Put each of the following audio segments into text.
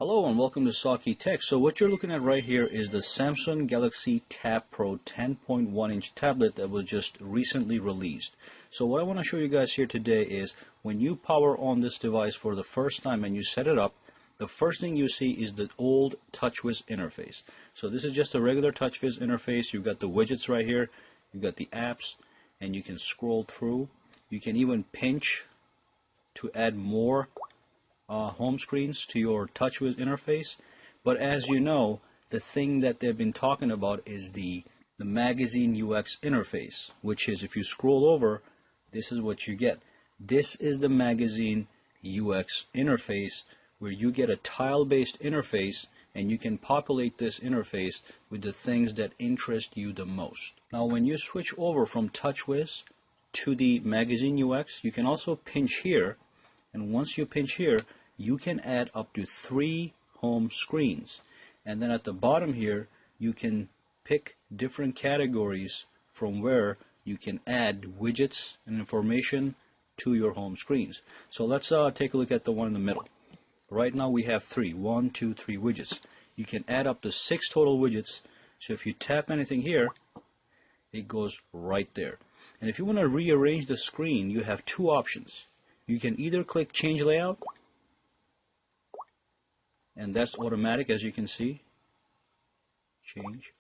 Hello and welcome to Saki Tech. So what you're looking at right here is the Samsung Galaxy Tab Pro 10.1-inch tablet that was just recently released. So what I want to show you guys here today is when you power on this device for the first time and you set it up, the first thing you see is the old TouchWiz interface. So this is just a regular TouchWiz interface. You've got the widgets right here, you've got the apps, and you can scroll through. You can even pinch to add more home screens to your TouchWiz interface. But as you know, the thing that they've been talking about is the magazine UX interface, which is if you scroll over, this is what you get. This is the magazine UX interface where you get a tile-based interface and you can populate this interface with the things that interest you the most. Now when you switch over from TouchWiz to the magazine UX, you can also pinch here, and once you pinch here, you can add up to 3 home screens. And then at the bottom here, you can pick different categories from where you can add widgets and information to your home screens. So let's take a look at the one in the middle. Right now we have 3, 1, 2, 3 widgets. You can add up to 6 total widgets. So if you tap anything here, it goes right there. And if you want to rearrange the screen, you have 2 options. You can either click change layout, and that's automatic, as you can see. Change.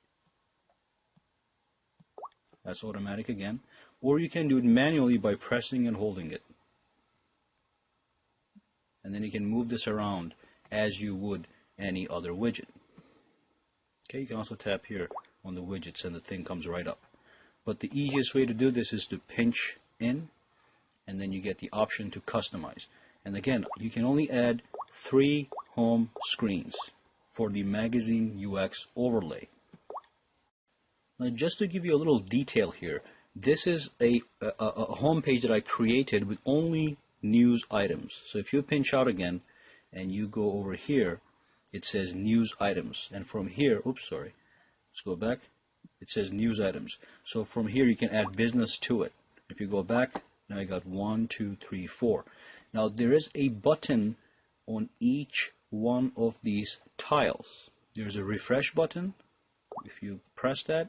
That's automatic again. Or you can do it manually by pressing and holding it. And then you can move this around as you would any other widget. Okay, you can also tap here on the widgets and the thing comes right up. But the easiest way to do this is to pinch in, and then you get the option to customize. And again, you can only add 3 home screens for the magazine UX overlay. Now just to give you a little detail here, this is a home page that I created with only news items. So if you pinch out again and you go over here, it says news items. And from here, oops, sorry, let's go back. It says news items. So from here you can add business to it. If you go back, now I got 1, 2, 3, 4. Now there is a button on each one of these tiles. There's a refresh button. If you press that,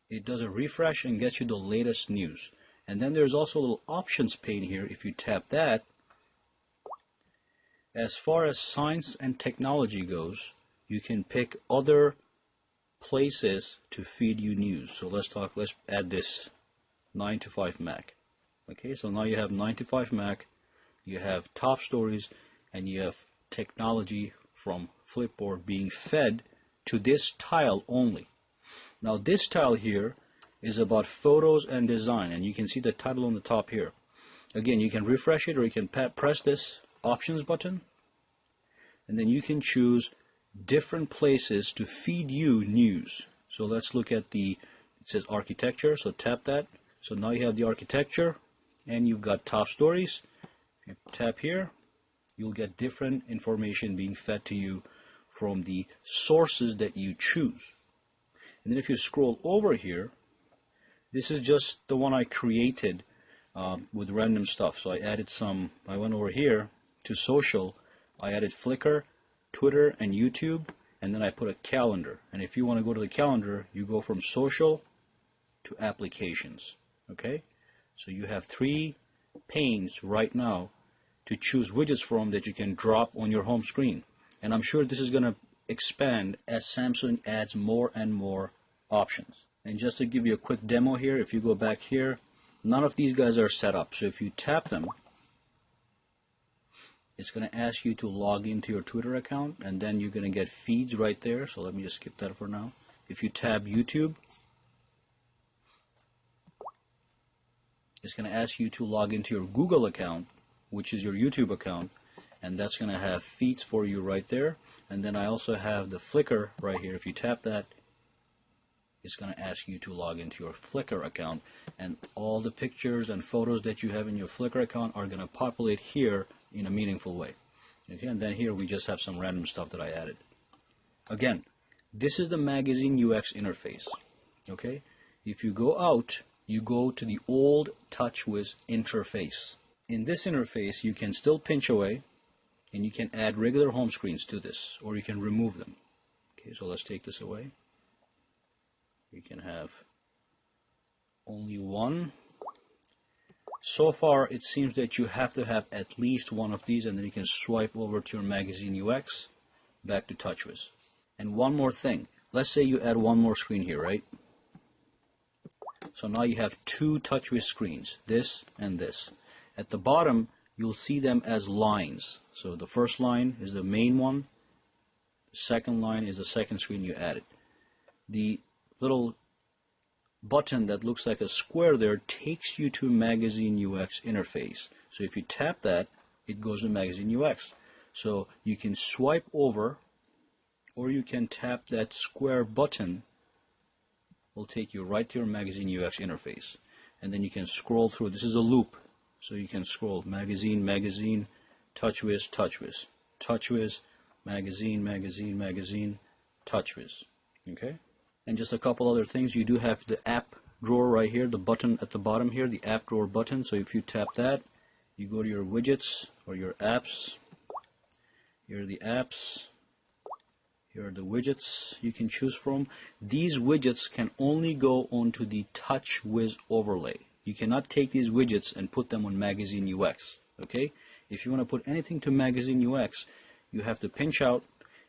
it does a refresh and gets you the latest news. And then there's also a little options pane here. If you tap that, as far as science and technology goes, you can pick other places to feed you news. So let's add this 9 to 5 Mac. Okay, so now you have 9 to 5 Mac, you have top stories, and you have technology from Flipboard being fed to this tile only. Now this tile here is about photos and design, and you can see the title on the top here. Again, you can refresh it, or you can press this options button, and then you can choose different places to feed you news. So let's look at it says architecture, so tap that. So now you have the architecture, and you've got top stories. If you tap here, you'll get different information being fed to you from the sources that you choose. And then if you scroll over here, this is just the one I created with random stuff. So I went over here to social, I added Flickr, Twitter, and YouTube, and then I put a calendar. And if you want to go to the calendar, you go from social to applications. Okay? So you have 3 panes right now to choose widgets from that you can drop on your home screen. And I'm sure this is going to expand as Samsung adds more and more options. And just to give you a quick demo here, if you go back here, none of these guys are set up. So if you tap them, it's going to ask you to log into your Twitter account, and then you're going to get feeds right there. So let me just skip that for now. If you tab YouTube, it's going to ask you to log into your Google account, which is your YouTube account, and that's going to have feeds for you right there. And then I also have the Flickr right here. If you tap that, it's going to ask you to log into your Flickr account, and all the pictures and photos that you have in your Flickr account are going to populate here in a meaningful way. Okay, and then here we just have some random stuff that I added. Again, this is the magazine UX interface. Okay, if you go out, you go to the old TouchWiz interface. In this interface, you can still pinch away, and you can add regular home screens to this, or you can remove them. Okay, so let's take this away. You can have only one. So far, it seems that you have to have at least one of these, and then you can swipe over to your Magazine UX, back to TouchWiz. And one more thing. Let's say you add one more screen here, right? So now you have two TouchWiz screens, this and this. At the bottom, you'll see them as lines. So the first line is the main one. The second line is the second screen you added. The little button that looks like a square there takes you to Magazine UX interface. So if you tap that, it goes to Magazine UX. So you can swipe over, or you can tap that square button. Will take you right to your Magazine UX interface. And then you can scroll through. This is a loop. So you can scroll Magazine, Magazine, TouchWiz, TouchWiz, TouchWiz, Magazine, Magazine, Magazine, TouchWiz. Okay? And just a couple other things. You do have the app drawer right here, the button at the bottom here, the app drawer button. So if you tap that, you go to your widgets or your apps. Here are the apps. Here are the widgets you can choose from. These widgets can only go onto the TouchWiz overlay. You cannot take these widgets and put them on Magazine UX. Okay? If you want to put anything to Magazine UX, you have to pinch out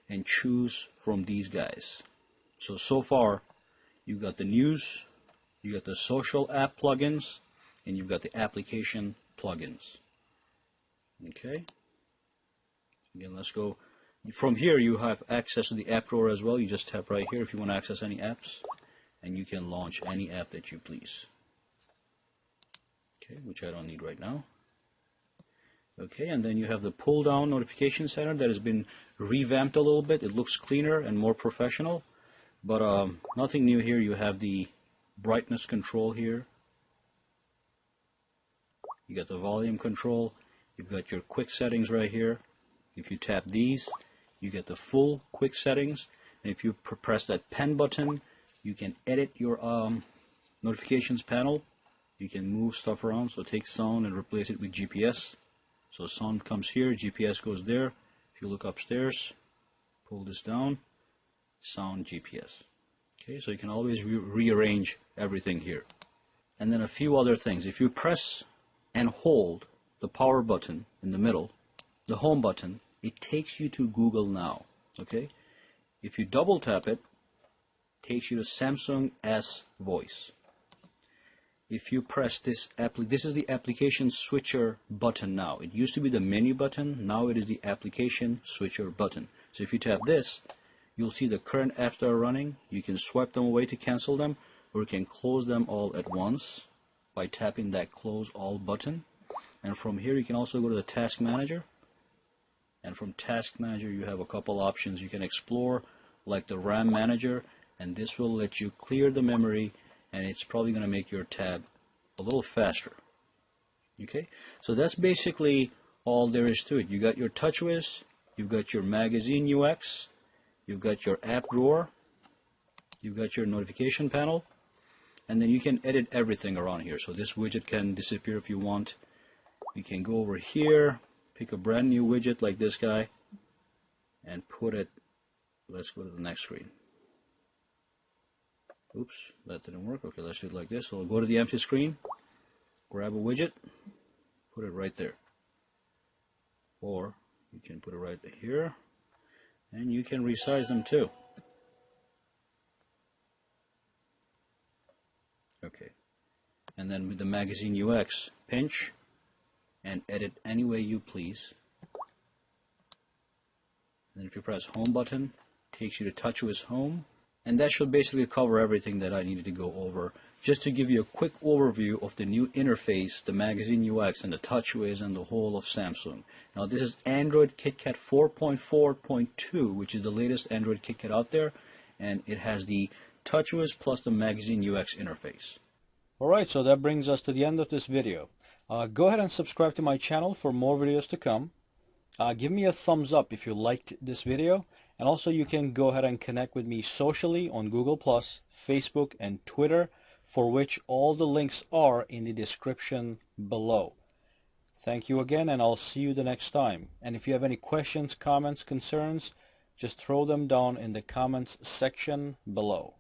and choose from these guys. So far, you've got the news, you got the social app plugins, and you've got the application plugins. Okay? Again, let's go. From here, you have access to the app drawer as well. You just tap right here if you want to access any apps, and you can launch any app that you please. Okay, which I don't need right now. Okay, and then you have the pull-down notification center that has been revamped a little bit. It looks cleaner and more professional, but nothing new here. You have the brightness control here. You got the volume control. You've got your quick settings right here. If you tap these, you get the full quick settings. And if you press that pen button, you can edit your notifications panel. You can move stuff around. So take sound and replace it with GPS. So sound comes here, GPS goes there. If you look upstairs, pull this down, sound, GPS. Okay, so you can always rearrange everything here. And then a few other things. If you press and hold the power button in the middle, the home button, it takes you to Google Now. Okay, if you double tap it, takes you to Samsung S Voice. If you press this, this is the application switcher button now. It used to be the menu button. Now it is the application switcher button. So if you tap this, you'll see the current apps that are running. You can swipe them away to cancel them, or you can close them all at once by tapping that close all button. And from here, you can also go to the task manager. And from task manager, you have a couple options you can explore, like the RAM manager, and this will let you clear the memory, and it's probably going to make your tab a little faster. Okay, so that's basically all there is to it. You got your TouchWiz, you've got your Magazine UX, you've got your app drawer, you've got your notification panel, and then you can edit everything around here. So this widget can disappear if you want. You can go over here, pick a brand new widget like this guy, and put it, let's go to the next screen. Oops, that didn't work. Okay, let's do it like this. So I'll go to the empty screen, grab a widget, put it right there. Or you can put it right here, and you can resize them too. Okay, and then with the Magazine UX, pinch and edit any way you please. And then if you press home button, it takes you to TouchWiz Home. And that should basically cover everything that I needed to go over. Just to give you a quick overview of the new interface, the Magazine UX and the TouchWiz and the whole of Samsung. Now this is Android KitKat 4.4.2, which is the latest Android KitKat out there. And it has the TouchWiz plus the Magazine UX interface. Alright, so that brings us to the end of this video. Go ahead and subscribe to my channel for more videos to come. Give me a thumbs up if you liked this video, and also you can go ahead and connect with me socially on Google+, Facebook, and Twitter, for which all the links are in the description below. Thank you again, and I'll see you the next time. And if you have any questions, comments, concerns, just throw them down in the comments section below.